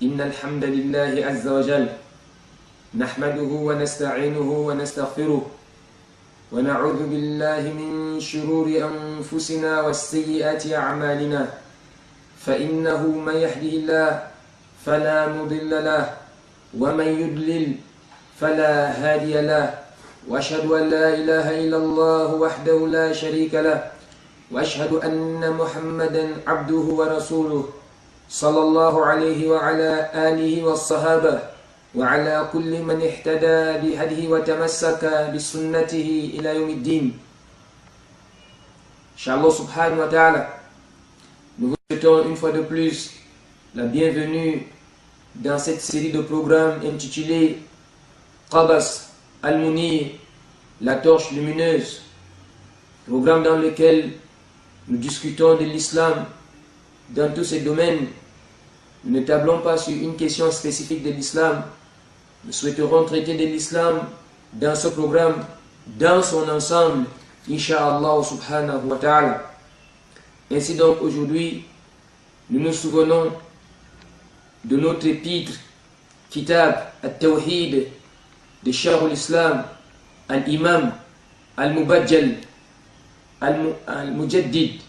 إن الحمد لله عز وجل نحمده ونستعينه ونستغفره ونعوذ بالله من شرور أنفسنا والسيئات أعمالنا فإنه من يهده الله فلا مضل له ومن يضلل فلا هادي له وأشهد أن لا إله إلا الله وحده لا شريك له وأشهد أن محمدا عبده ورسوله صلى الله عليه وعلى آله والصحابة وعلى كل من اهتدى بهديه وتمسك بسنته إلى يوم الدين. Inch'Allah subhanahu wa ta'ala, nous vous souhaitons une fois de plus la bienvenue dans cette série de programmes intitulée Qabas al-Munir, la torche lumineuse, programme dans lequel nous discutons de l'islam dans tous ces domaines. Nous ne tablons pas sur une question spécifique de l'islam. Nous souhaiterons traiter de l'islam dans ce programme, dans son ensemble, Inch'Allah subhanahu wa ta'ala. Ainsi donc aujourd'hui, nous nous souvenons de notre épître, Kitab al-Tawhid de Cheikh al-Islam, al-Imam, al-Mubajjal, al-Mujaddid,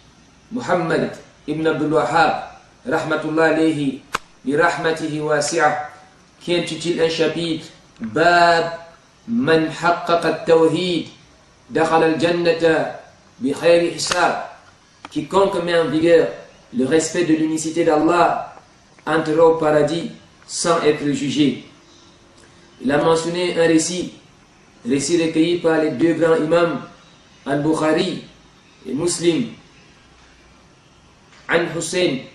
Muhammad ibn Abdul Wahhab, rahmatullah alayhi, bi rahmatihi wasi'ah, qui intitule un chapitre Bab man haqqaqa at-tawhid dakhala al-jannata bi khayri hisab. Quiconque met en vigueur le respect de l'unicité d'Allah entrera au paradis sans être jugé. Il a mentionné un récit recueilli par les deux grands imams Al-Bukhari et Muslim, عن حسين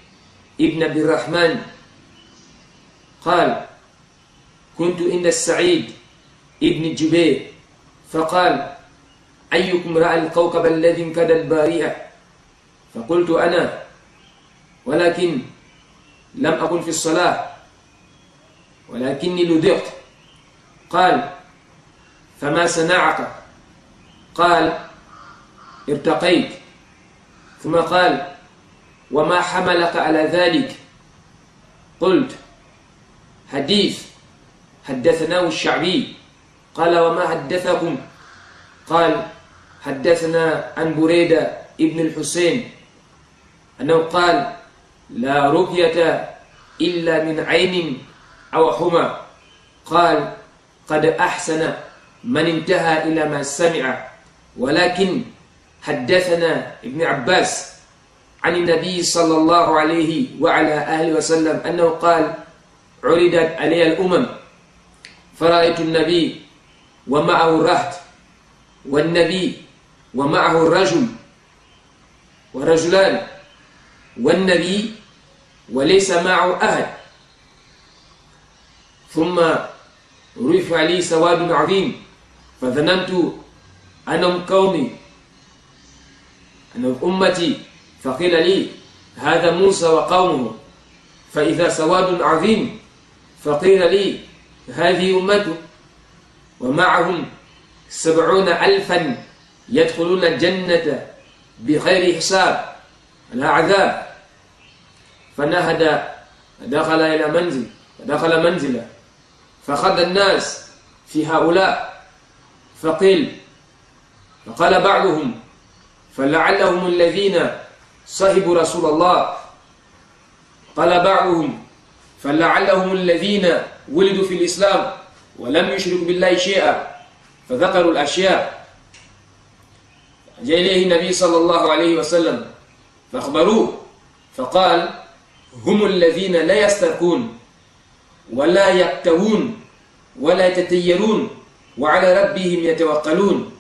ابن عبد الرحمن قال: كنت عند السعيد ابن الجبير فقال: أيكم رأى الكوكب الذي انكدى البارحة؟ فقلت أنا، ولكن لم أكن في الصلاة ولكني لدغت. قال: فما صنعت؟ قال: ارتقيت. ثم قال: وما حملك على ذلك؟ قلت: حديث حدثناه الشعبي. قال: وما حدثكم؟ قال: حدثنا عن بريدة ابن الحسين أنه قال: لا رقية إلا من عين أو حمى. قال: قد أحسن من انتهى إلى ما سمع، ولكن حدثنا ابن عباس عن النبي صلى الله عليه وعلى آله وسلم أنه قال: عرضت علي الأمم فرأيت النبي ومعه الرهط، والنبي ومعه الرجل ورجلان، والنبي وليس معه أحد. ثم رفع لي سواد عظيم فظننت أنهم قومي، أنهم أمتي، فقيل لي: هذا موسى وقومه. فإذا سواد عظيم فقيل لي: هذه أمته، ومعهم 70,000 يدخلون الجنة بغير حساب لا عذاب. فنهد فدخل إلى منزل فدخل منزله فخذ الناس في هؤلاء، فقال بعضهم: فلعلهم الذين صحبوا رسول الله. قال بعضهم: فلعلهم الذين ولدوا في الإسلام ولم يشركوا بالله شيئا. فذكروا الأشياء. جاء إليه النبي صلى الله عليه وسلم فأخبروه فقال: هم الذين لا يسترقون ولا يكتوون ولا يتطيرون وعلى ربهم يتوكلون.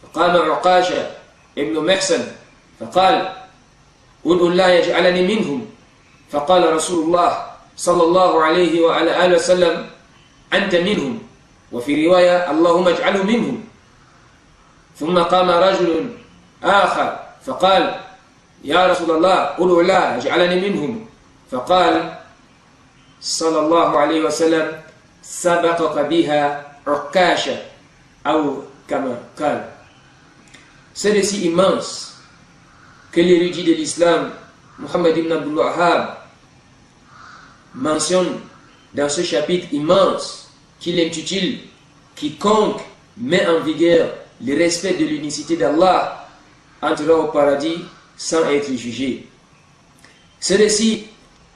فقام عكاشة ابن محصن فقال: ادعو الله يجعلني منهم. فقال رسول الله صلى الله عليه وعلى آله وسلم: أنت منهم، وفي رواية: اللهم اجعله منهم. ثم قام رجل آخر فقال: يا رسول الله ادعو الله يجعلني منهم. فقال صلى الله عليه وسلم: سبقك بها عكاشة، أو كما قال. C'est récit immense que l'érudit de l'islam, Muhammad ibn Abdul Wahhab, mentionne dans ce chapitre immense qu'il intitule « Quiconque met en vigueur le respect de l'unicité d'Allah entrera au paradis sans être jugé ». Ce récit,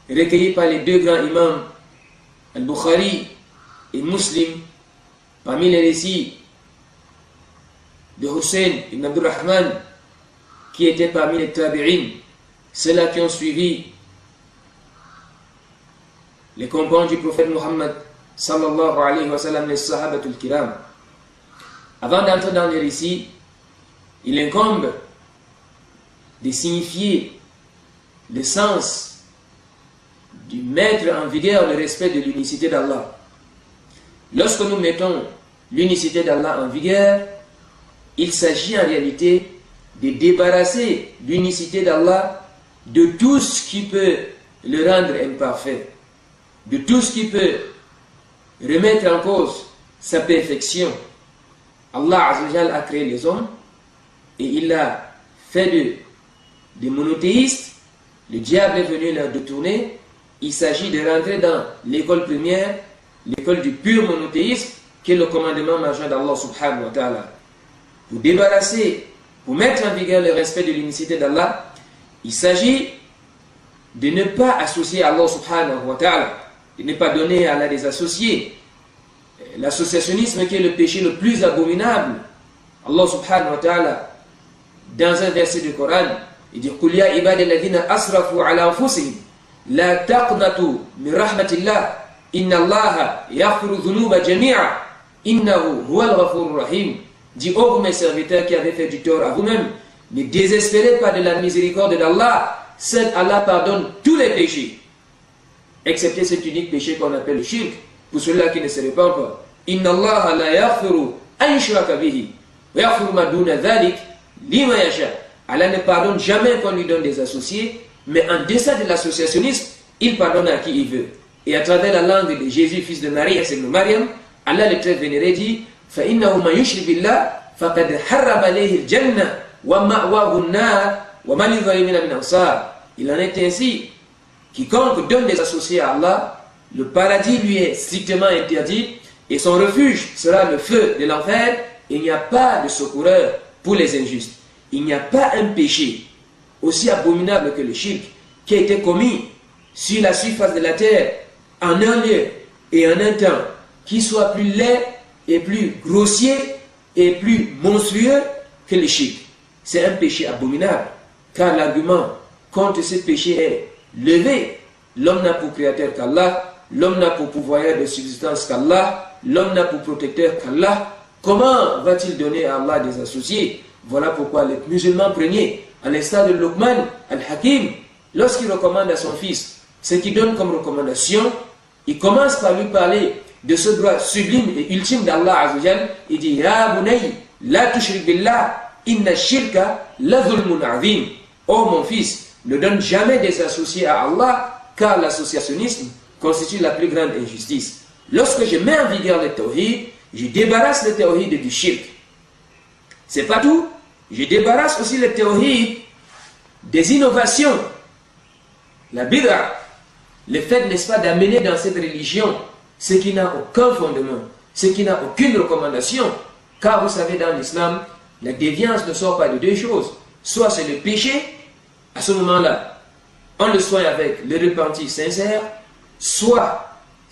recueilli par les deux grands imams, Al-Bukhari et Muslim, parmi les récits de Hussein ibn Abdurrahman, qui était parmi les tabi'in, ceux-là qui ont suivi les compagnons du prophète Muhammad sallallahu alayhi wa sallam, les sahabatul kiram. Avant d'entrer dans les récits, il incombe de signifier le sens du mettre en vigueur le respect de l'unicité d'Allah. Lorsque nous mettons l'unicité d'Allah en vigueur, il s'agit en réalité de débarrasser l'unicité d'Allah de tout ce qui peut le rendre imparfait, de tout ce qui peut remettre en cause sa perfection. Allah Azza wa Jalla a créé les hommes et il a fait des monothéistes. Le diable est venu leur détourner. Il s'agit de rentrer dans l'école première, l'école du pur monothéisme, qui est le commandement majeur d'Allah subhanahu wa ta'ala. Pour débarrasser, pour mettre en vigueur le respect de l'unicité d'Allah, il s'agit de ne pas associer Allah subhanahu wa ta'ala, de ne pas donner à Allah des associés. L'associationnisme qui est le péché le plus abominable. Allah subhanahu wa ta'ala, dans un verset du Coran, il dit قُلْ يَا عِبَادِ الَّذِينَ أَسْرَفُوا عَلَى أَنفُسِهِمْ لَا تَقْنَطُوا مِنْ رَحْمَةِ اللَّهِ إِنَّ اللَّهَ يَغْفِرُ الذُّنُوبَ جَمِيعًا إِنَّهُ هُوَ الْغَفُورُ الرَّحِيمُ. Dit, ô mes serviteurs qui avez fait du tort à vous-même, ne désespérez pas de la miséricorde d'Allah. Seul Allah pardonne tous les péchés, excepté cet unique péché qu'on appelle le shirk, pour ceux-là qui ne se répandent pas. Inna Allah la yaghfiru an yushraka bihi wa yaghfiru ma duna dhalik liman yasha. Allah ne pardonne jamais qu'on lui donne des associés, mais en deçà de l'associationnisme, il pardonne à qui il veut. Et à travers la langue de Jésus, fils de Marie, et de Mariam, Allah le très vénéré dit فَإِنَّهُ مَنْ يُشْرِكْ بِاللَّهِ فَقَدْ حَرَّمَ عَلَيْهِ الْجَنَّةَ وَمَأْوَاهُ النَّارُ وَمَا لِلظَّالِمِينَ مِنْ أَنصَارٍ. Il en est ainsi, quiconque donne des associés à Allah, le paradis lui est strictement interdit et son refuge sera le feu de l'enfer. Il n'y a pas de secoureur pour les injustes. Il n'y a pas un péché aussi abominable que le shirk qui a été commis sur la surface de la terre en un lieu et en un temps qui soit plus laid et plus grossier et plus monstrueux que le shirk. C'est un péché abominable, car l'argument contre ce péché est levé. L'homme n'a pour créateur qu'Allah, l'homme n'a pour pourvoyeur de subsistance qu'Allah, l'homme n'a pour protecteur qu'Allah. Comment va-t-il donner à Allah des associés? Voilà pourquoi les musulmans premiers, à l'instar de Luqman al-Hakim, lorsqu'il recommande à son fils ce qu'il donne comme recommandation, il commence par lui parler de ce droit sublime et ultime d'Allah Azza wa Jal. Il dit Ya bunay, la tushrik billah, inna shirka la dhulmun azim. Oh mon fils, ne donne jamais des associés à Allah, car l'associationnisme constitue la plus grande injustice. Lorsque je mets en vigueur le tawhid, je débarrasse le tawhid du shirk. C'est pas tout, je débarrasse aussi le tawhid des innovations, la bid'a, le fait, n'est-ce pas, d'amener dans cette religion ce qui n'a aucun fondement, ce qui n'a aucune recommandation. Car vous savez, dans l'islam, la déviance ne sort pas de deux choses. Soit c'est le péché, à ce moment-là, on le soigne avec le repentir sincère, soit